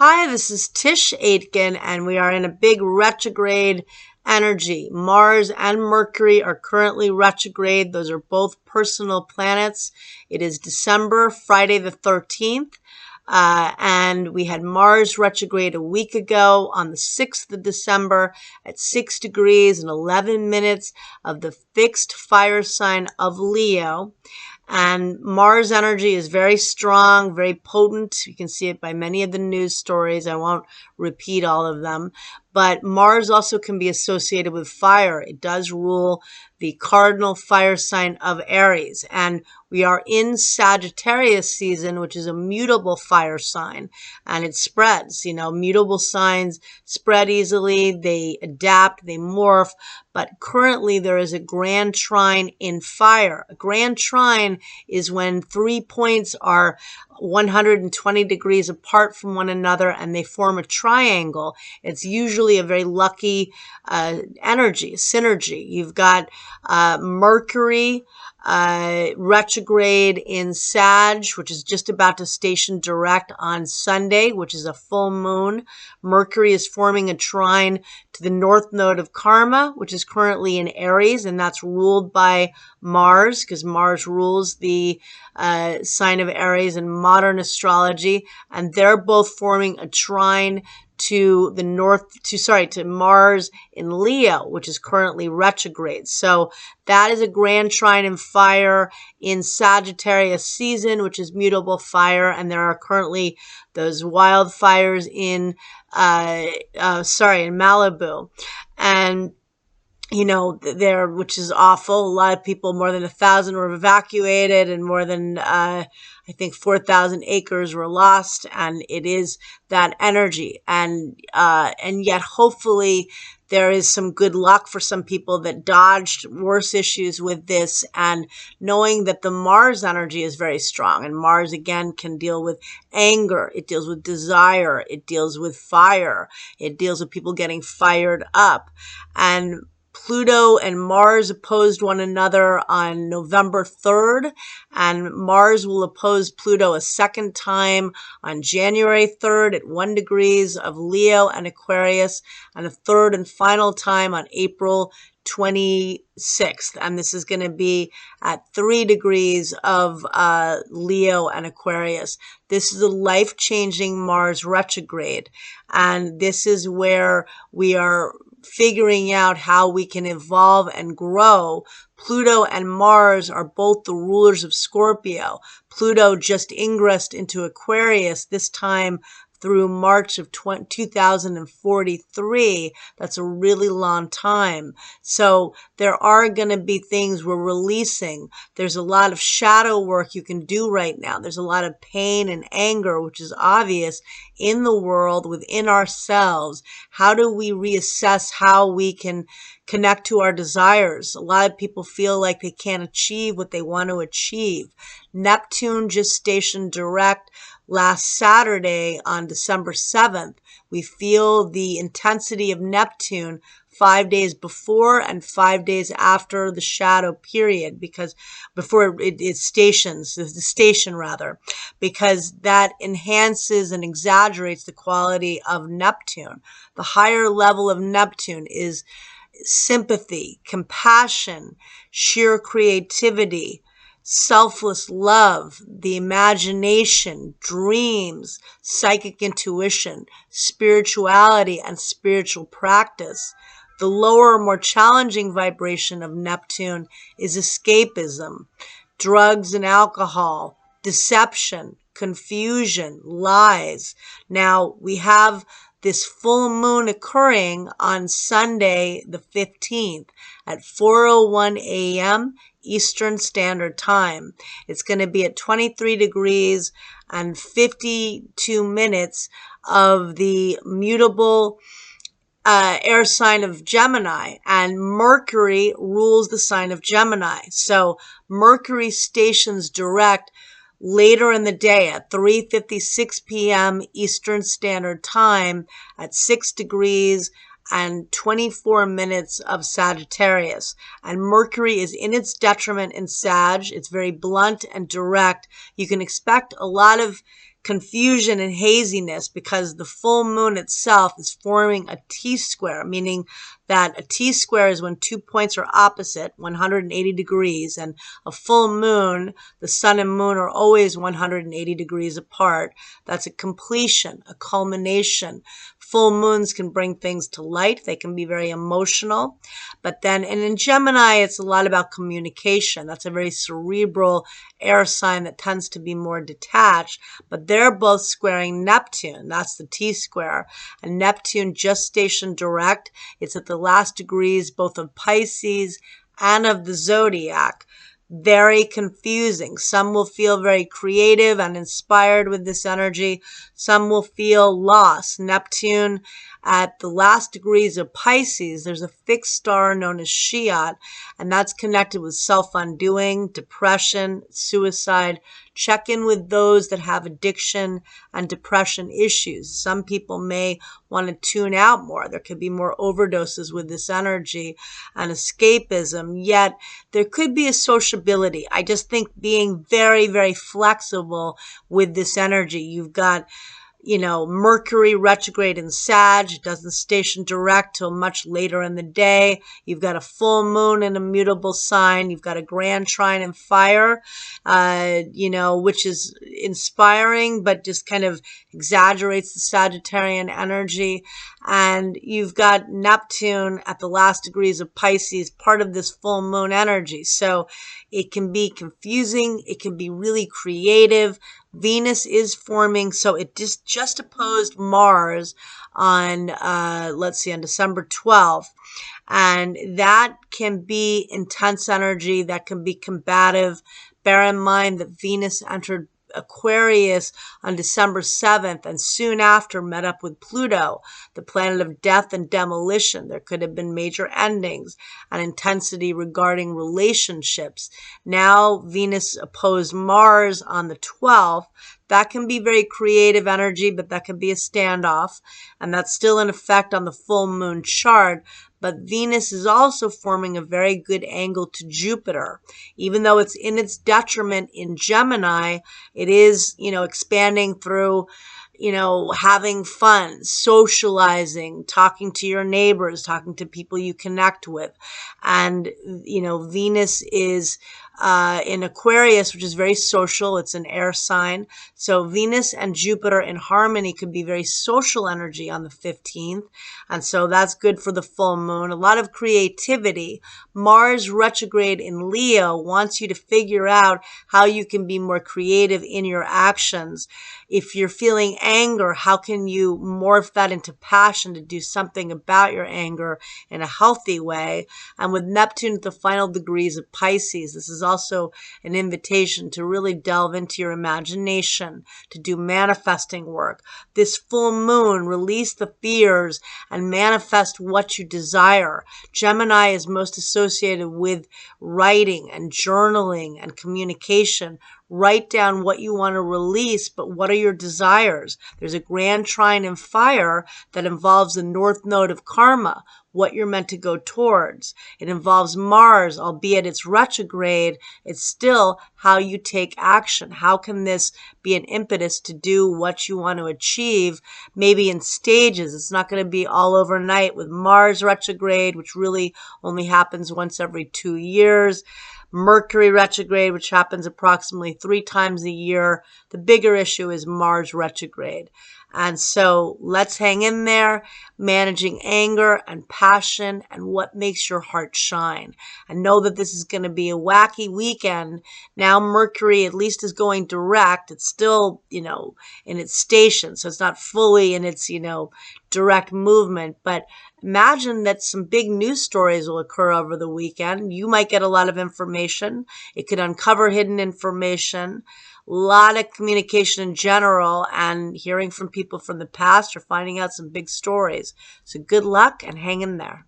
Hi, this is Tisch Aitken, and we are in a big retrograde energy. Mars and Mercury are currently retrograde. Those are both personal planets. It is December, Friday the 13th. And we had Mars retrograde a week ago on the 6th of December at 6 degrees and 11 minutes of the fixed fire sign of Leo. And Mars energy is very strong, very potent. You can see it by many of the news stories. I won't repeat all of them. But Mars also can be associated with fire. It does rule the cardinal fire sign of Aries. And we are in Sagittarius season, which is a mutable fire sign. And it spreads. Mutable signs spread easily. They adapt. They morph. But currently there is a grand trine in fire. A grand trine is when 3 points are 120 degrees apart from one another and they form a triangle. It's usually a very lucky energy, synergy. You've got Mercury retrograde in Sag, which is just about to station direct on Sunday, which is a full moon. Mercury is forming a trine to the north node of Karma, which is currently in Aries, and that's ruled by Mars, because Mars rules the sign of Aries in modern astrology, and they're both forming a trine to Mars in Leo, which is currently retrograde. So that is a grand trine in fire in Sagittarius season, which is mutable fire, and there are currently those wildfires in Malibu, and there, which is awful. A lot of people, more than 1,000 were evacuated, and more than, I think 4,000 acres were lost. And it is that energy. And yet hopefully there is some good luck for some people that dodged worse issues with this, and knowing that the Mars energy is very strong. And Mars, again, can deal with anger. It deals with desire. It deals with fire. It deals with people getting fired up. And Pluto and Mars opposed one another on November 3rd, and Mars will oppose Pluto a second time on January 3rd at 1 degrees of Leo and Aquarius, and a third and final time on April 26th. And this is going to be at 3 degrees of Leo and Aquarius. This is a life-changing Mars retrograde, and this is where we are figuring out how we can evolve and grow. Pluto and Mars are both the rulers of Scorpio. Pluto just ingressed into Aquarius, this time through March of 2043. That's a really long time. So there are going to be things we're releasing. There's a lot of shadow work you can do right now. There's a lot of pain and anger, which is obvious in the world, within ourselves. How do we reassess how we can connect to our desires? A lot of people feel like they can't achieve what they want to achieve. Neptune just stationed direct last Saturday on December 7th. We feel the intensity of Neptune 5 days before and 5 days after the shadow period, because before it stations, the station rather, because that enhances and exaggerates the quality of Neptune. The higher level of Neptune is sympathy, compassion, sheer creativity, selfless love, the imagination, dreams, psychic intuition, spirituality, and spiritual practice. The lower, more challenging vibration of Neptune is escapism, drugs and alcohol, deception, confusion, lies. Now, we have this full moon occurring on Sunday, the 15th at 4:01 a.m. Eastern Standard Time. It's going to be at 23 degrees and 52 minutes of the mutable air sign of Gemini, and Mercury rules the sign of Gemini. So Mercury stations direct later in the day at 3:56 p.m. Eastern Standard Time at 6 degrees and 24 minutes of Sagittarius. And Mercury is in its detriment in Sag. It's very blunt and direct. You can expect a lot of confusion and haziness because the full moon itself is forming a T-square, meaning that a T-square is when 2 points are opposite, 180 degrees, and a full moon, the sun and moon are always 180 degrees apart. That's a completion, a culmination. Full moons can bring things to light. They can be very emotional. But then, and in Gemini, it's a lot about communication. That's a very cerebral air sign that tends to be more detached. But they're both squaring Neptune. That's the T-square. And Neptune just stationed direct. It's at the last degrees both of Pisces and of the zodiac. Very confusing. Some will feel very creative and inspired with this energy. Some will feel lost. Neptune at the last degrees of Pisces, there's a fixed star known as Shiat, and that's connected with self-undoing, depression, suicide. Check in with those that have addiction and depression issues. Some people may want to tune out more. There could be more overdoses with this energy and escapism, yet there could be a sociability. I just think being very, very flexible with this energy. You've got Mercury retrograde in Sag. It doesn't station direct till much later in the day. You've got a full moon in a mutable sign. You've got a grand trine in fire, which is inspiring, but just kind of exaggerates the Sagittarian energy. And you've got Neptune at the last degrees of Pisces, part of this full moon energy. So it can be confusing. It can be really creative. Venus is forming, so it just opposed Mars on, on December 12th. And that can be intense energy, that can be combative. Bear in mind that Venus entered Aquarius on December 7th and soon after met up with Pluto, the planet of death and demolition. There could have been major endings and intensity regarding relationships. Now Venus opposed Mars on the 12th. That can be very creative energy, but that can be a standoff, and that's still in effect on the full moon chart. But Venus is also forming a very good angle to Jupiter. Even though it's in its detriment in Gemini, it is, expanding through, having fun, socializing, talking to your neighbors, talking to people you connect with. And, Venus is in Aquarius, which is very social. It's an air sign. So Venus and Jupiter in harmony could be very social energy on the 15th. And so that's good for the full moon. A lot of creativity. Mars retrograde in Leo wants you to figure out how you can be more creative in your actions. If you're feeling anger, how can you morph that into passion to do something about your anger in a healthy way? And with Neptune at the final degrees of Pisces, this is also an invitation to really delve into your imagination, to do manifesting work. This full moon, release the fears and manifest what you desire. Gemini is most associated with writing and journaling and communication. Write down what you want to release, but what are your desires? There's a grand trine in fire that involves the north node of karma, what you're meant to go towards. It involves Mars, albeit it's retrograde. It's still how you take action. How can this be an impetus to do what you want to achieve, maybe in stages? It's not going to be all overnight with Mars retrograde, which really only happens once every 2 years. Mercury retrograde, which happens approximately 3 times a year. The bigger issue is Mars retrograde. And so let's hang in there, managing anger and passion and what makes your heart shine. And know that this is going to be a wacky weekend. Now Mercury at least is going direct. It's still, in its station. So it's not fully in its, direct movement. But imagine that some big news stories will occur over the weekend. You might get a lot of information. It could uncover hidden information. A lot of communication in general, and hearing from people from the past or finding out some big stories. So good luck and hang in there.